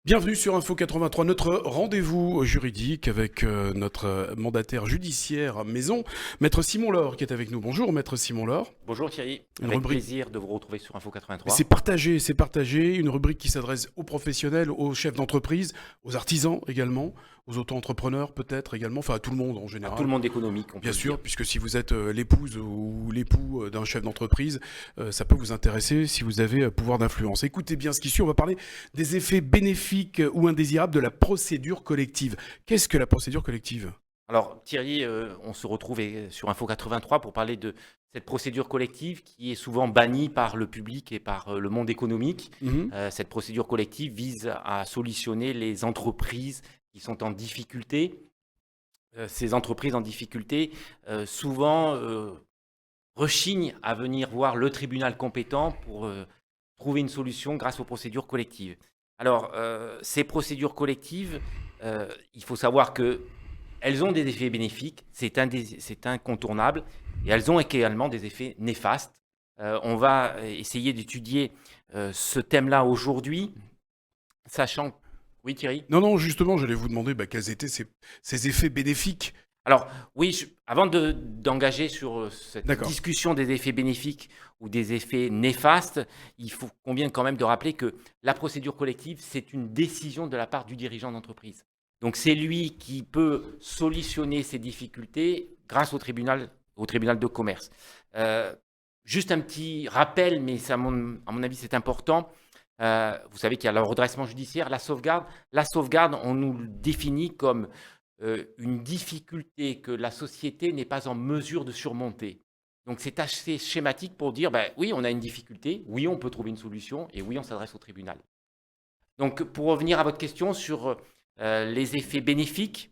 Bienvenue sur Info 83, notre rendez-vous juridique avec notre mandataire judiciaire maison, Maître Simon Laure, qui est avec nous. Bonjour, Maître Simon Laure. Bonjour Thierry, Une avec rubrique. plaisir de vous retrouver sur Info 83. C'est partagé, une rubrique qui s'adresse aux professionnels, aux chefs d'entreprise, aux artisans également, aux auto-entrepreneurs peut-être également, enfin à tout le monde en À général. tout le monde économique, on peut Bien le sûr, dire. puisque si vous êtes l'épouse ou l'époux d'un chef d'entreprise, ça peut vous intéresser si vous avez pouvoir d'influence. Écoutez bien ce qui suit, on va parler des effets bénéfiques ou indésirables de la procédure collective. Qu'est-ce que la procédure collective ? Alors Thierry, on se retrouve sur Info 83 pour parler de cette procédure collective qui est souvent bannie par le public et par le monde économique. Mhm. Cette procédure collective vise à solutionner les entreprises qui sont en difficulté. Ces entreprises en difficulté, souvent rechignent à venir voir le tribunal compétent pour trouver une solution grâce aux procédures collectives. Alors, ces procédures collectives, il faut savoir qu'elles ont des effets bénéfiques, c'est incontournable, et elles ont également des effets néfastes. On va essayer d'étudier ce thème-là aujourd'hui, sachant... Oui Thierry ? Non, justement, j'allais vous demander quels étaient ces effets bénéfiques. Alors, oui, avant d'engager sur cette D'accord. discussion des effets bénéfiques ou des effets néfastes, convient quand même de rappeler que la procédure collective, c'est une décision de la part du dirigeant d'entreprise. Donc, c'est lui qui peut solutionner ses difficultés grâce au tribunal de commerce. Juste un petit rappel, mais à mon avis, c'est important. Vous savez qu'il y a le redressement judiciaire, la sauvegarde. La sauvegarde, on nous le définit comme une difficulté que la société n'est pas en mesure de surmonter. Donc c'est assez schématique pour dire, oui, on a une difficulté, oui, on peut trouver une solution, et oui, on s'adresse au tribunal. Donc pour revenir à votre question sur les effets bénéfiques,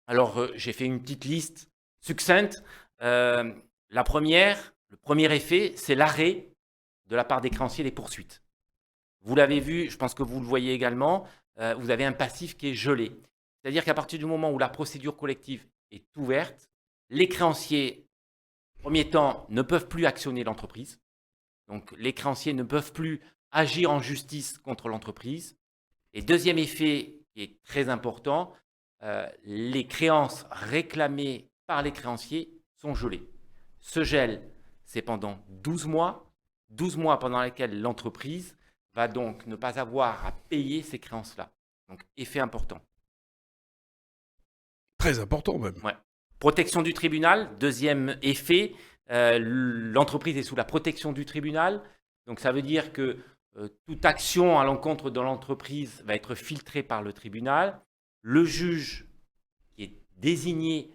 alors j'ai fait une petite liste succincte. Le premier effet, c'est l'arrêt de la part des créanciers des poursuites. Vous l'avez vu, je pense que vous le voyez également, vous avez un passif qui est gelé. C'est-à-dire qu'à partir du moment où la procédure collective est ouverte, les créanciers, premier temps, ne peuvent plus actionner l'entreprise. Donc, les créanciers ne peuvent plus agir en justice contre l'entreprise. Et deuxième effet qui est très important, les créances réclamées par les créanciers sont gelées. Ce gel, c'est pendant 12 mois pendant lesquels l'entreprise va donc ne pas avoir à payer ces créances-là. Donc, effet important. Très important même. Ouais. Protection du tribunal, deuxième effet, l'entreprise est sous la protection du tribunal. Donc ça veut dire que toute action à l'encontre de l'entreprise va être filtrée par le tribunal. Le juge qui est désigné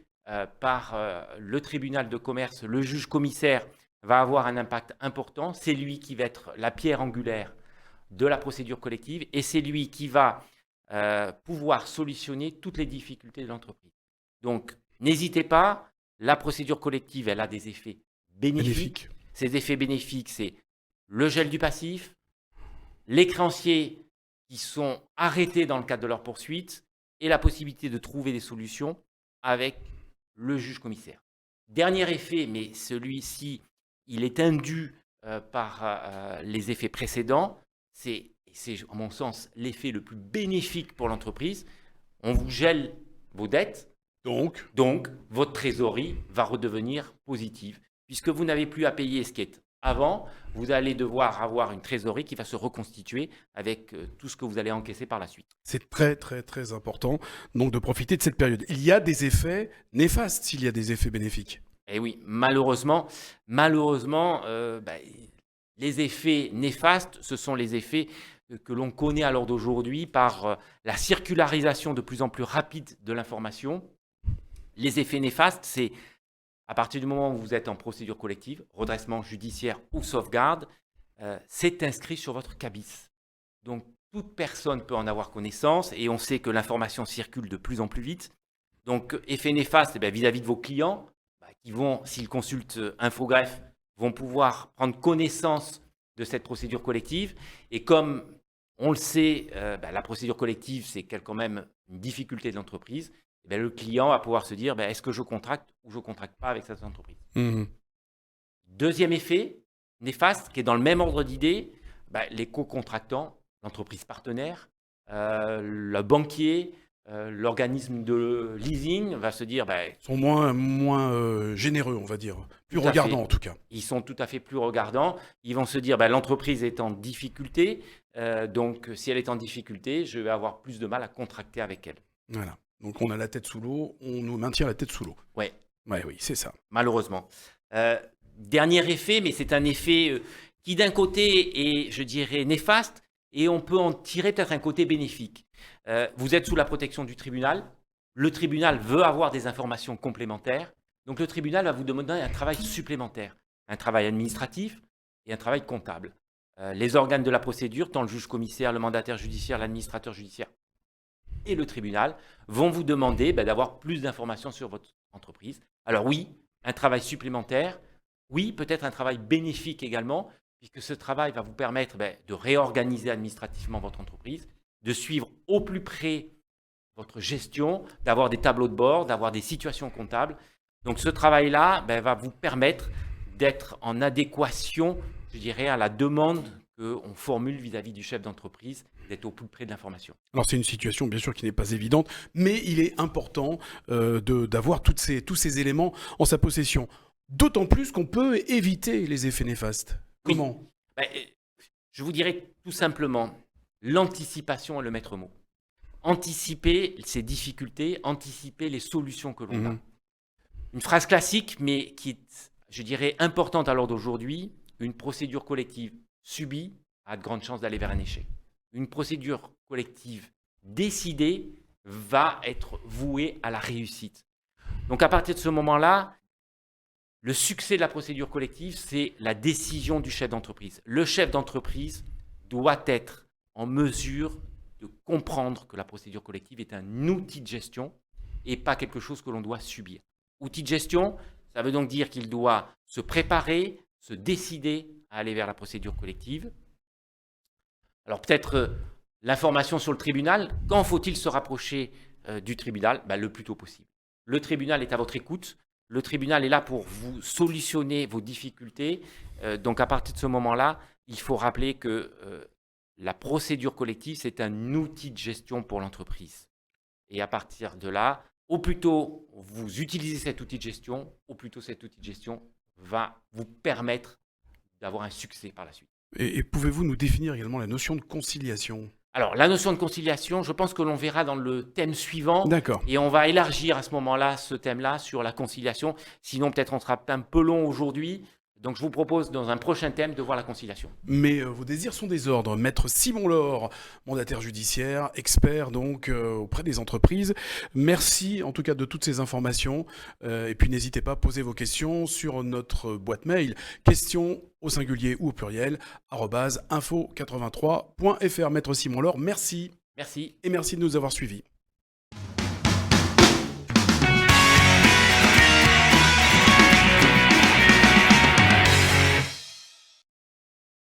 par le tribunal de commerce, le juge commissaire, va avoir un impact important. C'est lui qui va être la pierre angulaire de la procédure collective et c'est lui qui va pouvoir solutionner toutes les difficultés de l'entreprise. Donc, n'hésitez pas, la procédure collective, elle a des effets bénéfiques. Ces effets bénéfiques, c'est le gel du passif, les créanciers qui sont arrêtés dans le cadre de leur poursuite et la possibilité de trouver des solutions avec le juge commissaire. Dernier effet, mais celui-ci, il est indu par les effets précédents, c'est, à mon sens, l'effet le plus bénéfique pour l'entreprise. On vous gèle vos dettes. Donc, votre trésorerie va redevenir positive. Puisque vous n'avez plus à payer ce qui est avant, vous allez devoir avoir une trésorerie qui va se reconstituer avec tout ce que vous allez encaisser par la suite. C'est très, très, très important donc de profiter de cette période. Il y a des effets néfastes s'il y a des effets bénéfiques. Et oui, malheureusement, les effets néfastes, ce sont les effets que l'on connaît à l'heure d'aujourd'hui par la circularisation de plus en plus rapide de l'information. Les effets néfastes, c'est à partir du moment où vous êtes en procédure collective, redressement judiciaire ou sauvegarde, c'est inscrit sur votre CABIS. Donc, toute personne peut en avoir connaissance et on sait que l'information circule de plus en plus vite. Donc, effet néfaste vis-à-vis de vos clients qui vont, s'ils consultent Infogreffe, vont pouvoir prendre connaissance de cette procédure collective. Et comme on le sait, la procédure collective, c'est quand même une difficulté de l'entreprise. Le client va pouvoir se dire, est-ce que je contracte ou je ne contracte pas avec cette entreprise. Deuxième effet néfaste, qui est dans le même ordre d'idée, les co-contractants, l'entreprise partenaire, le banquier, l'organisme de leasing va se dire, Ils sont moins généreux, on va dire. Plus Tout à regardants, fait. en tout cas. Ils sont tout à fait plus regardants. Ils vont se dire, l'entreprise est en difficulté, donc si elle est en difficulté, je vais avoir plus de mal à contracter avec elle. Voilà. Donc, on a la tête sous l'eau, on nous maintient la tête sous l'eau. Ouais, Ouais, oui, c'est ça. malheureusement. Dernier effet, mais c'est un effet qui d'un côté est, je dirais, néfaste, et on peut en tirer peut-être un côté bénéfique. Vous êtes sous la protection du tribunal. Le tribunal veut avoir des informations complémentaires. Donc le tribunal va vous demander un travail supplémentaire, un travail administratif et un travail comptable. Les organes de la procédure, tant le juge commissaire, le mandataire judiciaire, l'administrateur judiciaire et le tribunal, vont vous demander d'avoir plus d'informations sur votre entreprise. Alors oui, un travail supplémentaire, oui, peut-être un travail bénéfique également, puisque ce travail va vous permettre de réorganiser administrativement votre entreprise, de suivre au plus près votre gestion, d'avoir des tableaux de bord, d'avoir des situations comptables. Donc ce travail-là va vous permettre d'être en adéquation, je dirais, à la demande qu'on formule vis-à-vis du chef d'entreprise, d'être au plus près de l'information. Alors, c'est une situation, bien sûr, qui n'est pas évidente, mais il est important d'avoir tous ces éléments en sa possession. D'autant plus qu'on peut éviter les effets néfastes. Oui. Comment ? Je vous dirais tout simplement, l'anticipation est le maître mot. Anticiper ces difficultés, anticiper les solutions que l'on a. Une phrase classique, mais qui est, je dirais, importante à l'heure d'aujourd'hui, une procédure collective subie a de grandes chances d'aller vers un échec. Une procédure collective décidée va être vouée à la réussite. Donc à partir de ce moment-là, le succès de la procédure collective, c'est la décision du chef d'entreprise. Le chef d'entreprise doit être en mesure de comprendre que la procédure collective est un outil de gestion et pas quelque chose que l'on doit subir. Outil de gestion, ça veut donc dire qu'il doit se préparer, se décider à aller vers la procédure collective. Alors peut-être l'information sur le tribunal, quand faut-il se rapprocher du tribunal ? Le plus tôt possible. Le tribunal est à votre écoute. Le tribunal est là pour vous solutionner vos difficultés. Donc à partir de ce moment-là, il faut rappeler que la procédure collective, c'est un outil de gestion pour l'entreprise. Et à partir de là, au plus tôt vous utilisez cet outil de gestion, au plus tôt cet outil de gestion va vous permettre d'avoir un succès par la suite. Et pouvez-vous nous définir également la notion de conciliation ? Alors, la notion de conciliation, je pense que l'on verra dans le thème suivant. D'accord. Et on va élargir à ce moment-là ce thème-là sur la conciliation. Sinon, peut-être on sera un peu long aujourd'hui. Donc, je vous propose dans un prochain thème de voir la conciliation. Mais vos désirs sont des ordres. Maître Simon Laure, mandataire judiciaire, expert donc auprès des entreprises. Merci en tout cas de toutes ces informations. Et puis n'hésitez pas à poser vos questions sur notre boîte mail. Questions au singulier ou au pluriel @info83.fr. Maître Simon Laure, merci. Merci. Et merci de nous avoir suivis.